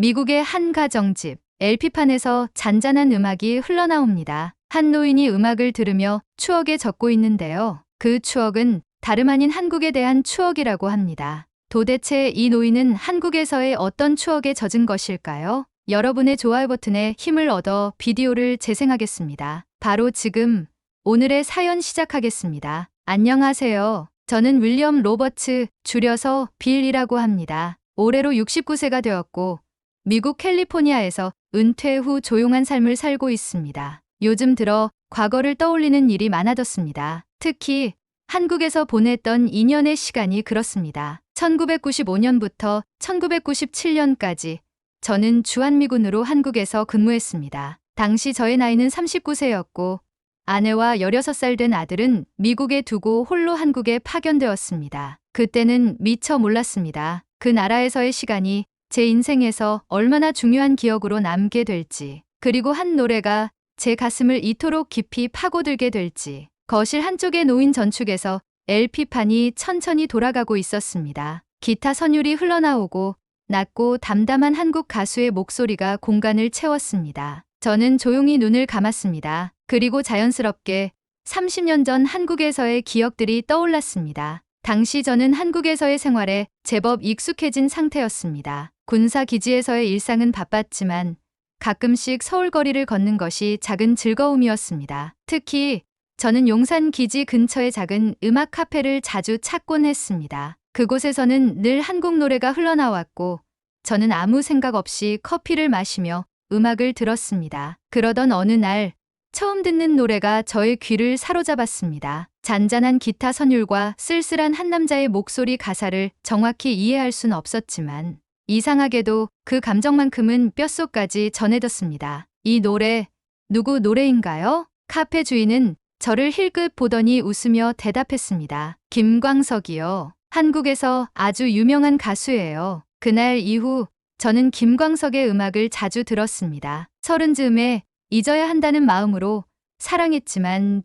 미국의 한 가정집, LP판에서 잔잔한 음악이 흘러나옵니다. 한 노인이 음악을 들으며 추억에 젖고 있는데요. 그 추억은 다름 아닌 한국에 대한 추억이라고 합니다. 도대체 이 노인은 한국에서의 어떤 추억에 젖은 것일까요? 여러분의 좋아요 버튼에 힘을 얻어 비디오를 재생하겠습니다. 바로 지금 오늘의 사연 시작하겠습니다. 안녕하세요. 저는 윌리엄 로버츠, 줄여서 빌이라고 합니다. 올해로 69세가 되었고 미국 캘리포니아에서 은퇴 후 조용한 삶을 살고 있습니다. 요즘 들어 과거를 떠올리는 일이 많아졌습니다. 특히 한국에서 보냈던 2년의 시간이 그렇습니다. 1995년부터 1997년까지 저는 주한미군으로 한국에서 근무했습니다. 당시 저의 나이는 39세였고 아내와 16살 된 아들은 미국에 두고 홀로 한국에 파견되었습니다. 그때는 미처 몰랐습니다. 그 나라에서의 시간이 제 인생에서 얼마나 중요한 기억으로 남게 될지, 그리고 한 노래가 제 가슴을 이토록 깊이 파고들게 될지. 거실 한쪽에 놓인 전축에서 LP판이 천천히 돌아가고 있었습니다. 기타 선율이 흘러나오고 낮고 담담한 한국 가수의 목소리가 공간을 채웠습니다. 저는 조용히 눈을 감았습니다. 그리고 자연스럽게 30년 전 한국에서의 기억들이 떠올랐습니다. 당시 저는 한국에서의 생활에 제법 익숙해진 상태였습니다. 군사기지에서의 일상은 바빴지만 가끔씩 서울 거리를 걷는 것이 작은 즐거움이었습니다. 특히 저는 용산 기지 근처의 작은 음악 카페를 자주 찾곤 했습니다. 그곳에서는 늘 한국 노래가 흘러나왔고 저는 아무 생각 없이 커피를 마시며 음악을 들었습니다. 그러던 어느 날 처음 듣는 노래가 저의 귀를 사로잡았습니다. 잔잔한 기타 선율과 쓸쓸한 한 남자의 목소리. 가사를 정확히 이해할 순 없었지만 이상하게도 그 감정만큼은 뼛속까지 전해졌습니다. 이 노래 누구 노래인가요? 카페 주인은 저를 힐끗 보더니 웃으며 대답했습니다. 김광석이요. 한국에서 아주 유명한 가수예요. 그날 이후 저는 김광석의 음악을 자주 들었습니다. 30즈음에 잊어야 한다는 마음으로 사랑했지만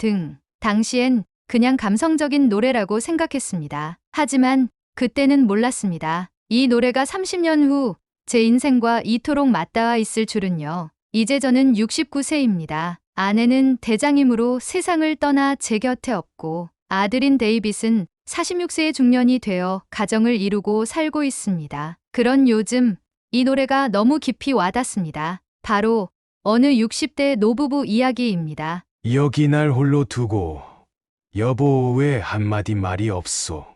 당시엔 그냥 감성적인 노래라고 생각했습니다. 하지만 그때는 몰랐습니다. 이 노래가 30년 후 제 인생과 이토록 맞닿아 있을 줄은요. 이제 저는 69세입니다. 아내는 대장임으로 세상을 떠나 제 곁에 없고 아들인 데이빗은 46세의 중년이 되어 가정을 이루고 살고 있습니다. 그런 요즘 이 노래가 너무 깊이 와닿습니다. 바로 어느 60대 노부부 이야기입니다. 여기 날 홀로 두고 여보 왜 한마디 말이 없소.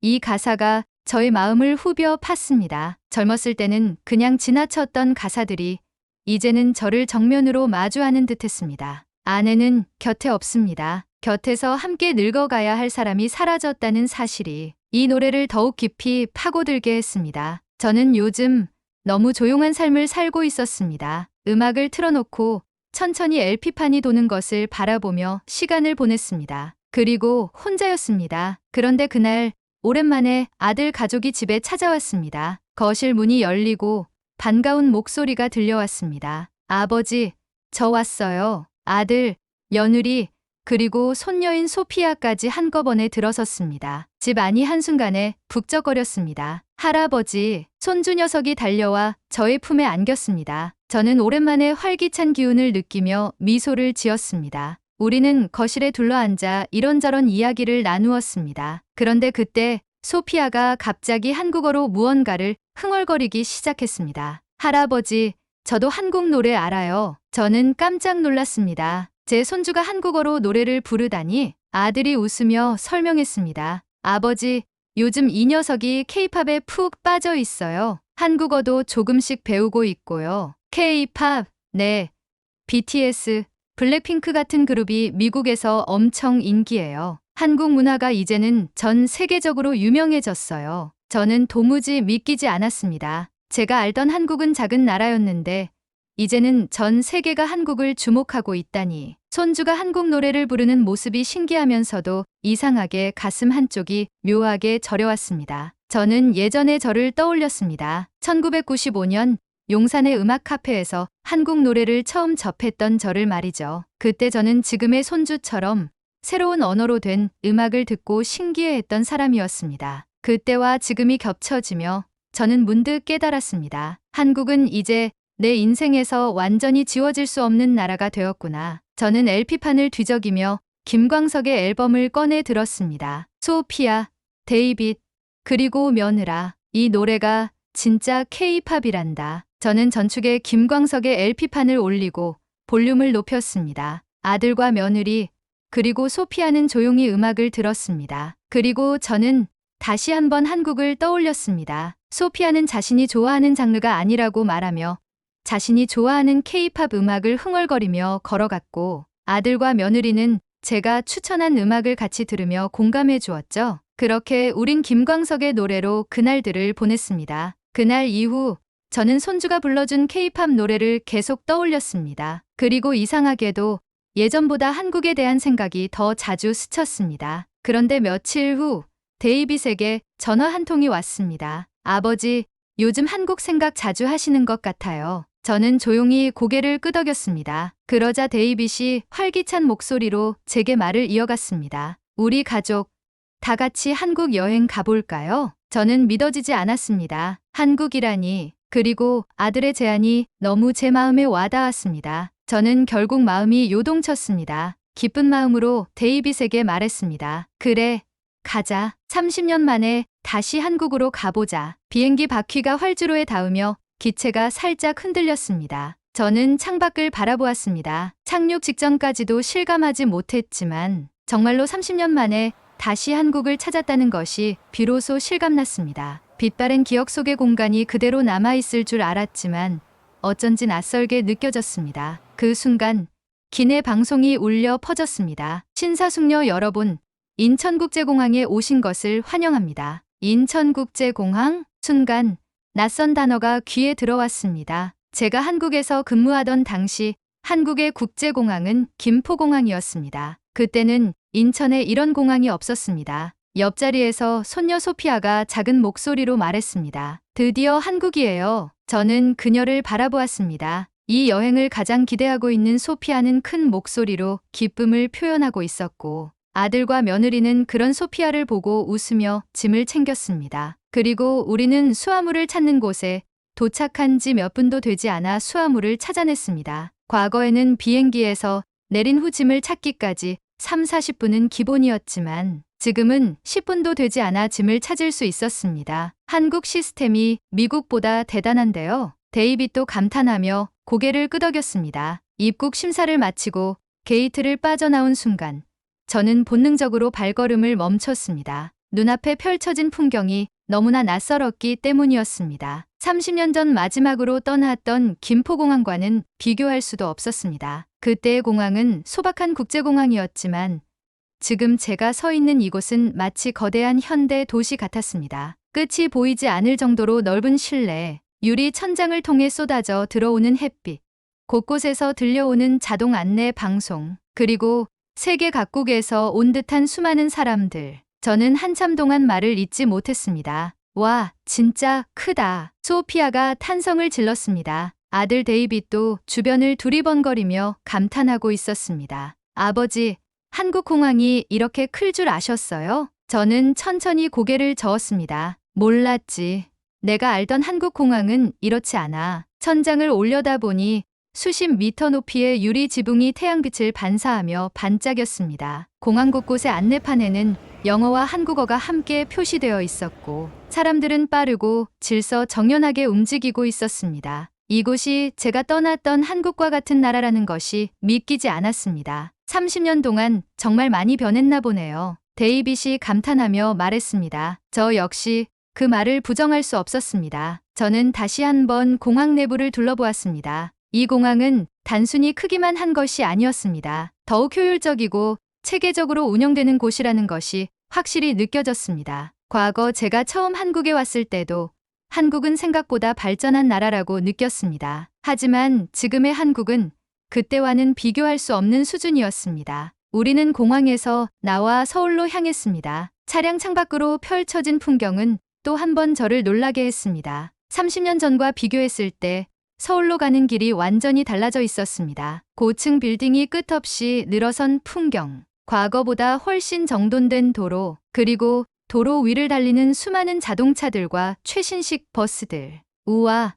이 가사가 저의 마음을 후벼 팠습니다. 젊었을 때는 그냥 지나쳤던 가사들이 이제는 저를 정면으로 마주하는 듯했습니다. 아내는 곁에 없습니다. 곁에서 함께 늙어가야 할 사람이 사라졌다는 사실이 이 노래를 더욱 깊이 파고들게 했습니다. 저는 요즘 너무 조용한 삶을 살고 있었습니다. 음악을 틀어놓고 천천히 LP판이 도는 것을 바라보며 시간을 보냈습니다. 그리고 혼자였습니다. 그런데 그날 오랜만에 아들 가족이 집에 찾아왔습니다. 거실 문이 열리고 반가운 목소리가 들려왔습니다. 아버지, 저 왔어요. 아들, 며느리, 그리고 손녀인 소피아까지 한꺼번에 들어섰습니다. 집 안이 한순간에 북적거렸습니다. 할아버지, 손주 녀석이 달려와 저의 품에 안겼습니다. 저는 오랜만에 활기찬 기운을 느끼며 미소를 지었습니다. 우리는 거실에 둘러앉아 이런저런 이야기를 나누었습니다. 그런데 그때 소피아가 갑자기 한국어로 무언가를 흥얼거리기 시작했습니다. 할아버지, 저도 한국 노래 알아요. 저는 깜짝 놀랐습니다. 제 손주가 한국어로 노래를 부르다니. 아들이 웃으며 설명했습니다. 아버지, 요즘 이 녀석이 K-팝에 푹 빠져 있어요. 한국어도 조금씩 배우고 있고요. K-팝, 네. BTS, 블랙핑크 같은 그룹이 미국에서 엄청 인기예요. 한국 문화가 이제는 전 세계적으로 유명해졌어요. 저는 도무지 믿기지 않았습니다. 제가 알던 한국은 작은 나라였는데 이제는 전 세계가 한국을 주목하고 있다니. 손주가 한국 노래를 부르는 모습이 신기하면서도 이상하게 가슴 한쪽이 묘하게 저려왔습니다. 저는 예전의 저를 떠올렸습니다. 1995년 용산의 음악 카페에서 한국 노래를 처음 접했던 저를 말이죠. 그때 저는 지금의 손주처럼 새로운 언어로 된 음악을 듣고 신기해했던 사람이었습니다. 그때와 지금이 겹쳐지며 저는 문득 깨달았습니다. 한국은 이제 내 인생에서 완전히 지워질 수 없는 나라가 되었구나. 저는 LP판을 뒤적이며 김광석의 앨범을 꺼내 들었습니다. 소피아, 데이빗, 그리고 며느라. 이 노래가 진짜 K-팝이란다. 저는 전축에 김광석의 LP판을 올리고 볼륨을 높였습니다. 아들과 며느리, 그리고 소피아는 조용히 음악을 들었습니다. 그리고 저는 다시 한번 한국을 떠올렸습니다. 소피아는 자신이 좋아하는 장르가 아니라고 말하며 자신이 좋아하는 K-팝 음악을 흥얼거리며 걸어갔고, 아들과 며느리는 제가 추천한 음악을 같이 들으며 공감해 주었죠. 그렇게 우린 김광석의 노래로 그날들을 보냈습니다. 그날 이후 저는 손주가 불러준 K-팝 노래를 계속 떠올렸습니다. 그리고 이상하게도 예전보다 한국에 대한 생각이 더 자주 스쳤습니다. 그런데 며칠 후 데이빗에게 전화 한 통이 왔습니다. 아버지, 요즘 한국 생각 자주 하시는 것 같아요. 저는 조용히 고개를 끄덕였습니다. 그러자 데이빗이 활기찬 목소리로 제게 말을 이어갔습니다. 우리 가족 다 같이 한국 여행 가볼까요? 저는 믿어지지 않았습니다. 한국이라니. 그리고 아들의 제안이 너무 제 마음에 와닿았습니다. 저는 결국 마음이 요동쳤습니다. 기쁜 마음으로 데이빗에게 말했습니다. 그래, 가자. 30년 만에 다시 한국으로 가보자. 비행기 바퀴가 활주로에 닿으며 기체가 살짝 흔들렸습니다. 저는 창밖을 바라보았습니다. 착륙 직전까지도 실감하지 못했지만 정말로 30년 만에 다시 한국을 찾았다는 것이 비로소 실감났습니다. 빛바랜 기억 속의 공간이 그대로 남아있을 줄 알았지만 어쩐지 낯설게 느껴졌습니다. 그 순간 기내 방송이 울려 퍼졌습니다. 신사숙녀 여러분, 인천국제공항에 오신 것을 환영합니다. 인천국제공항? 순간 낯선 단어가 귀에 들어왔습니다. 제가 한국에서 근무하던 당시 한국의 국제공항은 김포공항이었습니다. 그때는 인천에 이런 공항이 없었습니다. 옆자리에서 손녀 소피아가 작은 목소리로 말했습니다. 드디어 한국이에요. 저는 그녀를 바라보았습니다. 이 여행을 가장 기대하고 있는 소피아는 큰 목소리로 기쁨을 표현하고 있었고, 아들과 며느리는 그런 소피아를 보고 웃으며 짐을 챙겼습니다. 그리고 우리는 수화물을 찾는 곳에 도착한 지 몇 분도 되지 않아 수화물을 찾아냈습니다. 과거에는 비행기에서 내린 후 짐을 찾기까지 30-40분은 기본이었지만 지금은 10분도 되지 않아 짐을 찾을 수 있었습니다. 한국 시스템이 미국보다 대단한데요. 데이빗도 감탄하며 고개를 끄덕였습니다. 입국 심사를 마치고 게이트를 빠져나온 순간 저는 본능적으로 발걸음을 멈췄습니다. 눈앞에 펼쳐진 풍경이 너무나 낯설었기 때문이었습니다. 30년 전 마지막으로 떠났던 김포공항과는 비교할 수도 없었습니다. 그때의 공항은 소박한 국제공항이었지만 지금 제가 서 있는 이곳은 마치 거대한 현대 도시 같았습니다. 끝이 보이지 않을 정도로 넓은 실내, 유리 천장을 통해 쏟아져 들어오는 햇빛, 곳곳에서 들려오는 자동 안내 방송, 그리고 세계 각국에서 온 듯한 수많은 사람들. 저는 한참 동안 말을 잇지 못했습니다. 와, 진짜 크다. 소피아가 탄성을 질렀습니다. 아들 데이빗도 주변을 두리번거리며 감탄하고 있었습니다. 아버지, 한국 공항이 이렇게 클 줄 아셨어요? 저는 천천히 고개를 저었습니다. 몰랐지. 내가 알던 한국 공항은 이렇지 않아. 천장을 올려다보니 수십 미터 높이의 유리 지붕이 태양빛을 반사하며 반짝였습니다. 공항 곳곳의 안내판에는 영어와 한국어가 함께 표시되어 있었고 사람들은 빠르고 질서정연하게 움직이고 있었습니다. 이곳이 제가 떠났던 한국과 같은 나라라는 것이 믿기지 않았습니다. 30년 동안 정말 많이 변했나 보네요. 데이빗이 감탄하며 말했습니다. 저 역시 그 말을 부정할 수 없었습니다. 저는 다시 한번 공항 내부를 둘러보았습니다. 이 공항은 단순히 크기만 한 것이 아니었습니다. 더욱 효율적이고 체계적으로 운영되는 곳이라는 것이 확실히 느껴졌습니다. 과거 제가 처음 한국에 왔을 때도 한국은 생각보다 발전한 나라라고 느꼈습니다. 하지만 지금의 한국은 그때와는 비교할 수 없는 수준이었습니다. 우리는 공항에서 나와 서울로 향했습니다. 차량 창밖으로 펼쳐진 풍경은 또 한 번 저를 놀라게 했습니다. 30년 전과 비교했을 때 서울로 가는 길이 완전히 달라져 있었습니다. 고층 빌딩이 끝없이 늘어선 풍경, 과거보다 훨씬 정돈된 도로, 그리고 도로 위를 달리는 수많은 자동차들과 최신식 버스들. 우와,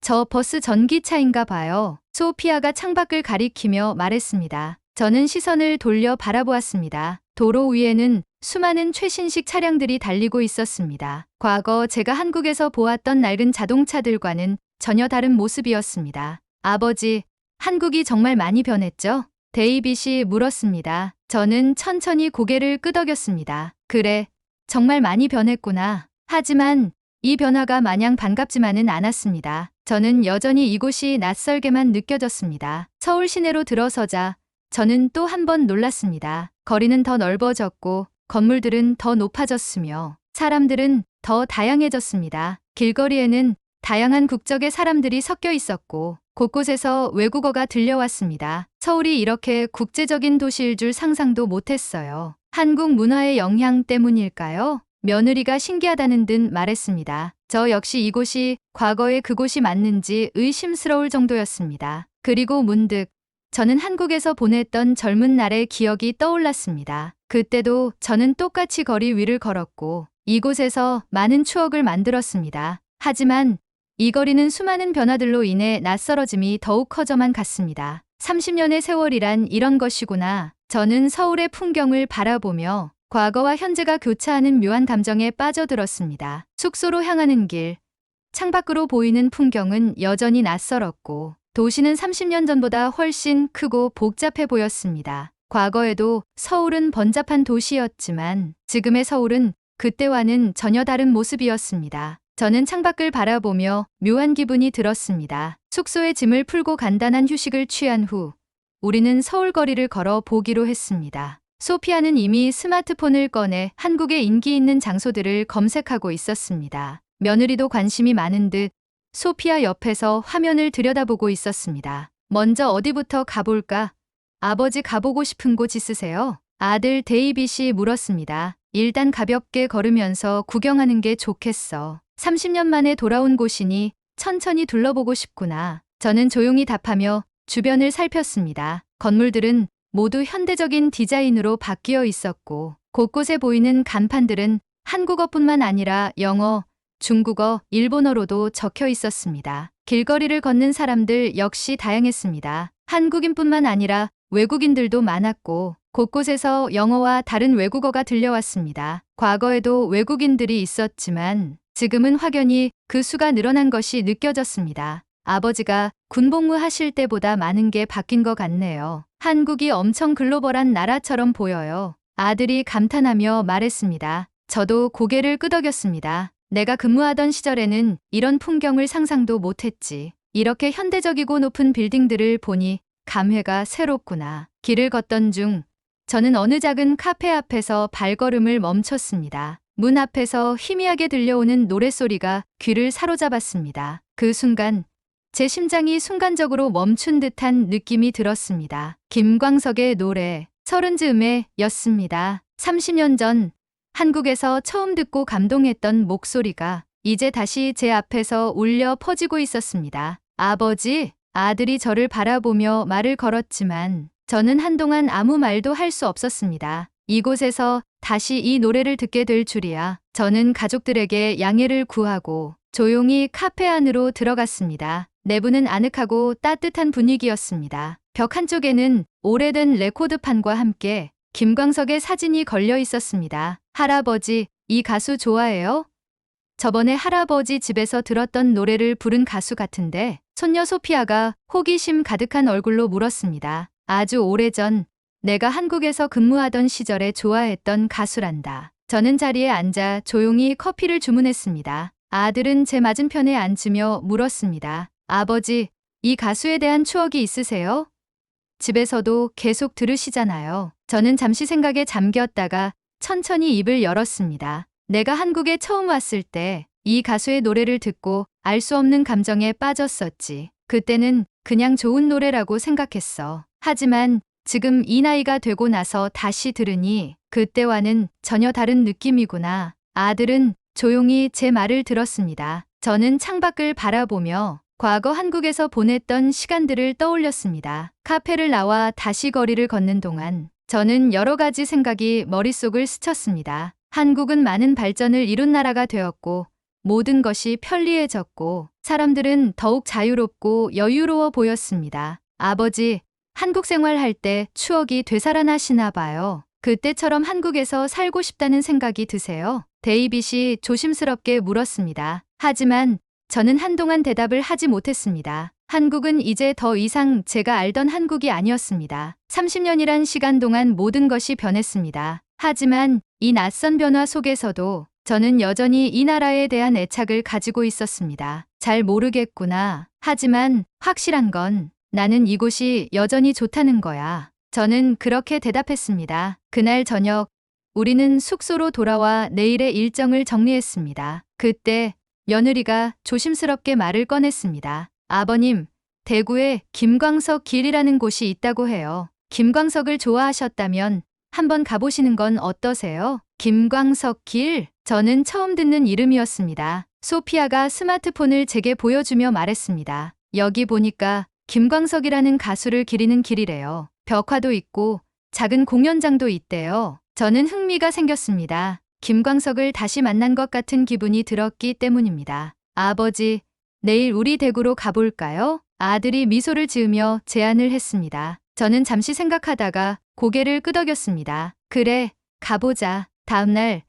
저 버스 전기차인가 봐요. 소피아가 창밖을 가리키며 말했습니다. 저는 시선을 돌려 바라보았습니다. 도로 위에는 수많은 최신식 차량들이 달리고 있었습니다. 과거 제가 한국에서 보았던 낡은 자동차들과는 전혀 다른 모습이었습니다. 아버지, 한국이 정말 많이 변했죠? 데이빗이 물었습니다. 저는 천천히 고개를 끄덕였습니다. 그래, 정말 많이 변했구나. 하지만 이 변화가 마냥 반갑지만은 않았습니다. 저는 여전히 이곳이 낯설게만 느껴졌습니다. 서울 시내로 들어서자 저는 또 한 번 놀랐습니다. 거리는 더 넓어졌고 건물들은 더 높아졌으며 사람들은 더 다양해졌습니다. 길거리에는 다양한 국적의 사람들이 섞여 있었고 곳곳에서 외국어가 들려왔습니다. 서울이 이렇게 국제적인 도시일 줄 상상도 못했어요. 한국 문화의 영향 때문일까요? 며느리가 신기하다는 듯 말했습니다. 저 역시 이곳이 과거의 그곳이 맞는지 의심스러울 정도였습니다. 그리고 문득 저는 한국에서 보냈던 젊은 날의 기억이 떠올랐습니다. 그때도 저는 똑같이 거리 위를 걸었고 이곳에서 많은 추억을 만들었습니다. 하지만 이 거리는 수많은 변화들로 인해 낯설어짐이 더욱 커져만 갔습니다. 30년의 세월이란 이런 것이구나. 저는 서울의 풍경을 바라보며 과거와 현재가 교차하는 묘한 감정에 빠져들었습니다. 숙소로 향하는 길, 창밖으로 보이는 풍경은 여전히 낯설었고 도시는 30년 전보다 훨씬 크고 복잡해 보였습니다. 과거에도 서울은 번잡한 도시였지만 지금의 서울은 그때와는 전혀 다른 모습이었습니다. 저는 창밖을 바라보며 묘한 기분이 들었습니다. 숙소에 짐을 풀고 간단한 휴식을 취한 후 우리는 서울 거리를 걸어 보기로 했습니다. 소피아는 이미 스마트폰을 꺼내 한국의 인기 있는 장소들을 검색하고 있었습니다. 며느리도 관심이 많은 듯 소피아 옆에서 화면을 들여다보고 있었습니다. 먼저 어디부터 가볼까? 아버지 가보고 싶은 곳 있으세요? 아들 데이빗이 물었습니다. 일단 가볍게 걸으면서 구경하는 게 좋겠어. 30년 만에 돌아온 곳이니 천천히 둘러보고 싶구나. 저는 조용히 답하며 주변을 살폈습니다. 건물들은 모두 현대적인 디자인으로 바뀌어 있었고 곳곳에 보이는 간판들은 한국어뿐만 아니라 영어, 중국어, 일본어로도 적혀 있었습니다. 길거리를 걷는 사람들 역시 다양했습니다. 한국인뿐만 아니라 외국인들도 많았고 곳곳에서 영어와 다른 외국어가 들려왔습니다. 과거에도 외국인들이 있었지만 지금은 확연히 그 수가 늘어난 것이 느껴졌습니다. 아버지가 군복무 하실 때보다 많은 게 바뀐 것 같네요. 한국이 엄청 글로벌한 나라처럼 보여요. 아들이 감탄하며 말했습니다. 저도 고개를 끄덕였습니다. 내가 근무하던 시절에는 이런 풍경을 상상도 못했지. 이렇게 현대적이고 높은 빌딩들을 보니 감회가 새롭구나. 길을 걷던 중 저는 어느 작은 카페 앞에서 발걸음을 멈췄습니다. 문 앞에서 희미하게 들려오는 노랫소리가 귀를 사로잡았습니다. 그 순간 제 심장이 순간적으로 멈춘 듯한 느낌이 들었습니다. 김광석의 노래 서른 즈음에 였습니다. 30년 전 한국에서 처음 듣고 감동했던 목소리가 이제 다시 제 앞에서 울려 퍼지고 있었습니다. 아버지, 아들이 저를 바라보며 말을 걸었지만 저는 한동안 아무 말도 할 수 없었습니다. 이곳에서 다시 이 노래를 듣게 될 줄이야. 저는 가족들에게 양해를 구하고 조용히 카페 안으로 들어갔습니다. 내부는 아늑하고 따뜻한 분위기였습니다. 벽 한쪽에는 오래된 레코드판과 함께 김광석의 사진이 걸려 있었습니다. 할아버지, 이 가수 좋아해요? 저번에 할아버지 집에서 들었던 노래를 부른 가수 같은데 손녀 소피아가 호기심 가득한 얼굴로 물었습니다. 아주 오래전 내가 한국에서 근무하던 시절에 좋아했던 가수란다. 저는 자리에 앉아 조용히 커피를 주문했습니다. 아들은 제 맞은편에 앉으며 물었습니다. 아버지, 이 가수에 대한 추억이 있으세요? 집에서도 계속 들으시잖아요. 저는 잠시 생각에 잠겼다가 천천히 입을 열었습니다. 내가 한국에 처음 왔을 때 이 가수의 노래를 듣고 알 수 없는 감정에 빠졌었지. 그때는 그냥 좋은 노래라고 생각했어. 하지만 지금 이 나이가 되고 나서 다시 들으니 그때와는 전혀 다른 느낌이구나. 아들은 조용히 제 말을 들었습니다. 저는 창밖을 바라보며 과거 한국에서 보냈던 시간들을 떠올렸습니다. 카페를 나와 다시 거리를 걷는 동안 저는 여러 가지 생각이 머릿속을 스쳤습니다. 한국은 많은 발전을 이룬 나라가 되었고 모든 것이 편리해졌고 사람들은 더욱 자유롭고 여유로워 보였습니다. 아버지, 한국 생활할 때 추억이 되살아나시나 봐요. 그때처럼 한국에서 살고 싶다는 생각이 드세요? 데이빗이 조심스럽게 물었습니다. 하지만 저는 한동안 대답을 하지 못했습니다. 한국은 이제 더 이상 제가 알던 한국이 아니었습니다. 30년이란 시간 동안 모든 것이 변했습니다. 하지만 이 낯선 변화 속에서도 저는 여전히 이 나라에 대한 애착을 가지고 있었습니다. 잘 모르겠구나. 하지만 확실한 건 나는 이곳이 여전히 좋다는 거야. 저는 그렇게 대답했습니다. 그날 저녁 우리는 숙소로 돌아와 내일의 일정을 정리했습니다. 그때 며느리가 조심스럽게 말을 꺼냈습니다. 아버님, 대구에 김광석 길이라는 곳이 있다고 해요. 김광석을 좋아하셨다면 한번 가보시는 건 어떠세요? 김광석 길? 저는 처음 듣는 이름이었습니다. 소피아가 스마트폰을 제게 보여주며 말했습니다. 여기 보니까 김광석이라는 가수를 기리는 길이래요. 벽화도 있고 작은 공연장도 있대요. 저는 흥미가 생겼습니다. 김광석을 다시 만난 것 같은 기분이 들었기 때문입니다. 아버지, 내일 우리 대구로 가볼까요? 아들이 미소를 지으며 제안을 했습니다. 저는 잠시 생각하다가 고개를 끄덕였습니다. 그래, 가보자. 다음날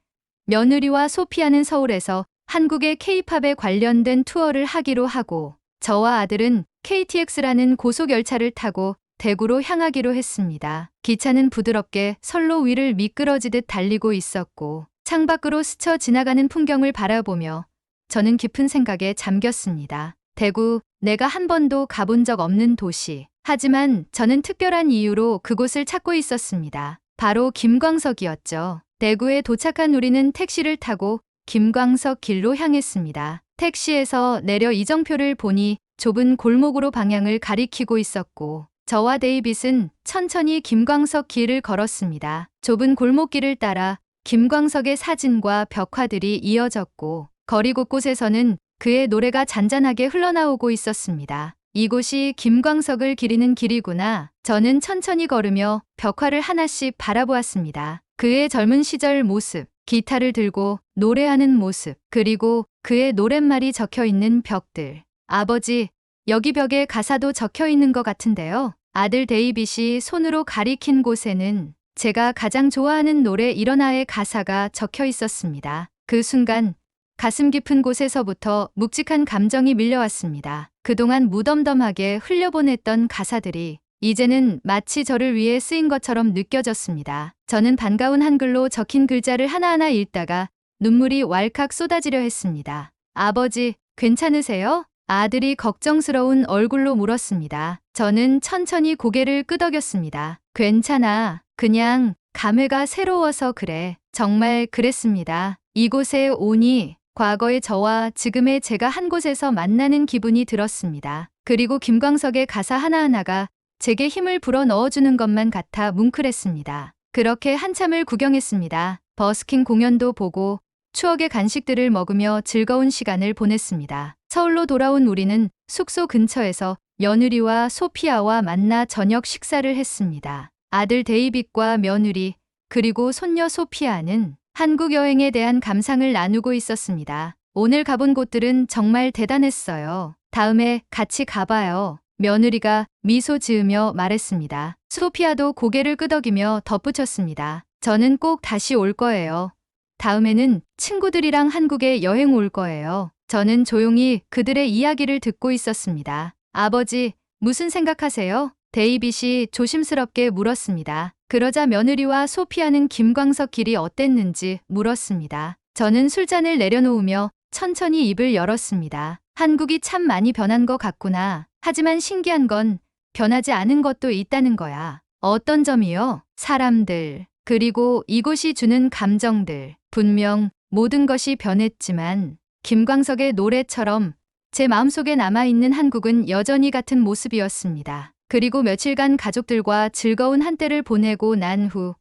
며느리와 소피아는 서울에서 한국의 K-팝에 관련된 투어를 하기로 하고 저와 아들은 KTX라는 고속열차를 타고 대구로 향하기로 했습니다. 기차는 부드럽게 선로 위를 미끄러지듯 달리고 있었고 창밖으로 스쳐 지나가는 풍경을 바라보며 저는 깊은 생각에 잠겼습니다. 대구, 내가 한 번도 가본 적 없는 도시. 하지만 저는 특별한 이유로 그곳을 찾고 있었습니다. 바로 김광석이었죠. 대구에 도착한 우리는 택시를 타고 김광석 길로 향했습니다. 택시에서 내려 이정표를 보니 좁은 골목으로 방향을 가리키고 있었고 저와 데이빗은 천천히 김광석 길을 걸었습니다. 좁은 골목길을 따라 김광석의 사진과 벽화들이 이어졌고 거리 곳곳에서는 그의 노래가 잔잔하게 흘러나오고 있었습니다. 이곳이 김광석을 기리는 길이구나. 저는 천천히 걸으며 벽화를 하나씩 바라보았습니다. 그의 젊은 시절 모습, 기타를 들고 노래하는 모습, 그리고 그의 노랫말이 적혀 있는 벽들. 아버지, 여기 벽에 가사도 적혀 있는 것 같은데요. 아들 데이빗이 손으로 가리킨 곳에는 제가 가장 좋아하는 노래 일어나의 가사가 적혀 있었습니다. 그 순간 가슴 깊은 곳에서부터 묵직한 감정이 밀려왔습니다. 그동안 무덤덤하게 흘려보냈던 가사들이 이제는 마치 저를 위해 쓰인 것처럼 느껴졌습니다. 저는 반가운 한글로 적힌 글자를 하나하나 읽다가 눈물이 왈칵 쏟아지려 했습니다. 아버지, 괜찮으세요? 아들이 걱정스러운 얼굴로 물었습니다. 저는 천천히 고개를 끄덕였습니다. 괜찮아. 그냥 감회가 새로워서 그래. 정말 그랬습니다. 이곳에 오니 과거의 저와 지금의 제가 한 곳에서 만나는 기분이 들었습니다. 그리고 김광석의 가사 하나하나가 제게 힘을 불어 넣어주는 것만 같아 뭉클했습니다. 그렇게 한참을 구경했습니다. 버스킹 공연도 보고 추억의 간식들을 먹으며 즐거운 시간을 보냈습니다. 서울로 돌아온 우리는 숙소 근처에서 며느리와 소피아와 만나 저녁 식사를 했습니다. 아들 데이빗과 며느리, 그리고 손녀 소피아는 한국 여행에 대한 감상을 나누고 있었습니다. 오늘 가본 곳들은 정말 대단했어요. 다음에 같이 가봐요. 며느리가 미소 지으며 말했습니다. 소피아도 고개를 끄덕이며 덧붙였습니다. 저는 꼭 다시 올 거예요. 다음에는 친구들이랑 한국에 여행 올 거예요. 저는 조용히 그들의 이야기를 듣고 있었습니다. 아버지, 무슨 생각하세요? 데이빗이 조심스럽게 물었습니다. 그러자 며느리와 소피아는 김광석 길이 어땠는지 물었습니다. 저는 술잔을 내려놓으며 천천히 입을 열었습니다. 한국이 참 많이 변한 것 같구나. 하지만 신기한 건 변하지 않은 것도 있다는 거야. 어떤 점이요? 사람들, 그리고 이곳이 주는 감정들. 분명 모든 것이 변했지만 김광석의 노래처럼 제 마음속에 남아있는 한국은 여전히 같은 모습이었습니다. 그리고 며칠간 가족들과 즐거운 한때를 보내고 난 후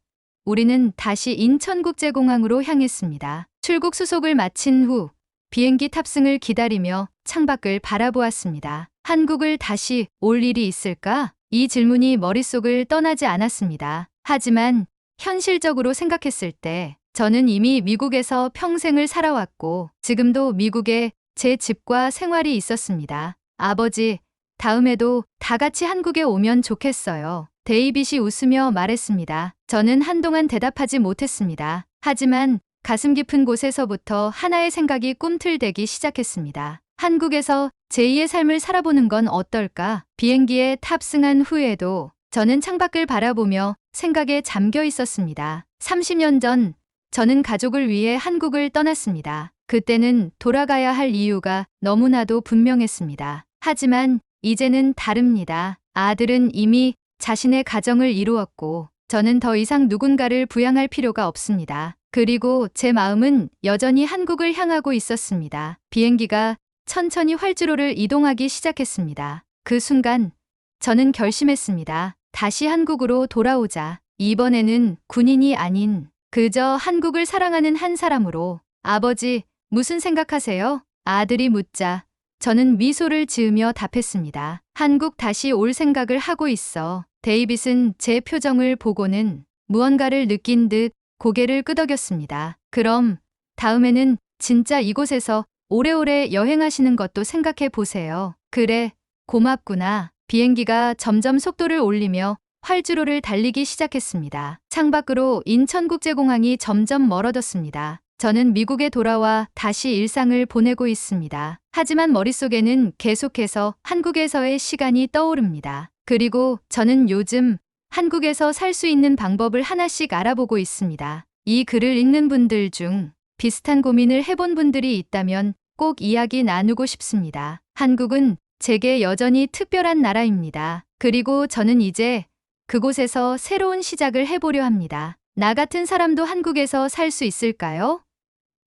우리는 다시 인천국제공항으로 향했습니다. 출국 수속을 마친 후 비행기 탑승을 기다리며 창밖을 바라보았습니다. 한국을 다시 올 일이 있을까? 이 질문이 머릿속을 떠나지 않았습니다. 하지만 현실적으로 생각했을 때 저는 이미 미국에서 평생을 살아왔고 지금도 미국에 제 집과 생활이 있었습니다. 아버지, 다음에도 다 같이 한국에 오면 좋겠어요. 데이빗이 웃으며 말했습니다. 저는 한동안 대답하지 못했습니다. 하지만 가슴 깊은 곳에서부터 하나의 생각이 꿈틀대기 시작했습니다. 한국에서 제2의 삶을 살아보는 건 어떨까? 비행기에 탑승한 후에도 저는 창밖을 바라보며 생각에 잠겨 있었습니다. 30년 전 저는 가족을 위해 한국을 떠났습니다. 그때는 돌아가야 할 이유가 너무나도 분명했습니다. 하지만 이제는 다릅니다. 아들은 이미 자신의 가정을 이루었고 저는 더 이상 누군가를 부양할 필요가 없습니다. 그리고 제 마음은 여전히 한국을 향하고 있었습니다. 비행기가 천천히 활주로를 이동하기 시작했습니다. 그 순간 저는 결심했습니다. 다시 한국으로 돌아오자. 이번에는 군인이 아닌 그저 한국을 사랑하는 한 사람으로. 아버지, 무슨 생각하세요? 아들이 묻자 저는 미소를 지으며 답했습니다. 한국 다시 올 생각을 하고 있어. 데이빗은 제 표정을 보고는 무언가를 느낀 듯 고개를 끄덕였습니다. 그럼 다음에는 진짜 이곳에서 오래오래 여행하시는 것도 생각해 보세요. 그래, 고맙구나. 비행기가 점점 속도를 올리며 활주로를 달리기 시작했습니다. 창밖으로 인천국제공항이 점점 멀어졌습니다. 저는 미국에 돌아와 다시 일상을 보내고 있습니다. 하지만 머릿속에는 계속해서 한국에서의 시간이 떠오릅니다. 그리고 저는 요즘 한국에서 살 수 있는 방법을 하나씩 알아보고 있습니다. 이 글을 읽는 분들 중 비슷한 고민을 해본 분들이 있다면 꼭 이야기 나누고 싶습니다. 한국은 제게 여전히 특별한 나라입니다. 그리고 저는 이제 그곳에서 새로운 시작을 해보려 합니다. 나 같은 사람도 한국에서 살 수 있을까요?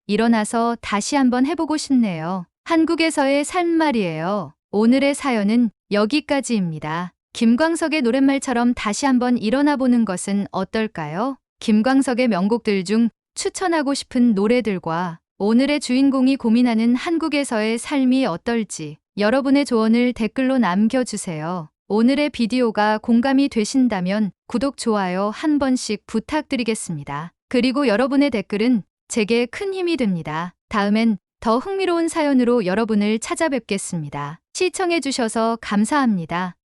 일어나서 다시 한번 해보고 싶네요. 한국에서의 삶 말이에요. 오늘의 사연은 여기까지입니다. 김광석의 노랫말처럼 다시 한번 일어나 보는 것은 어떨까요? 김광석의 명곡들 중 추천하고 싶은 노래들과 오늘의 주인공이 고민하는 한국에서의 삶이 어떨지 여러분의 조언을 댓글로 남겨주세요. 오늘의 비디오가 공감이 되신다면 구독, 좋아요 한 번씩 부탁드리겠습니다. 그리고 여러분의 댓글은 제게 큰 힘이 됩니다. 다음엔 더 흥미로운 사연으로 여러분을 찾아뵙겠습니다. 시청해주셔서 감사합니다.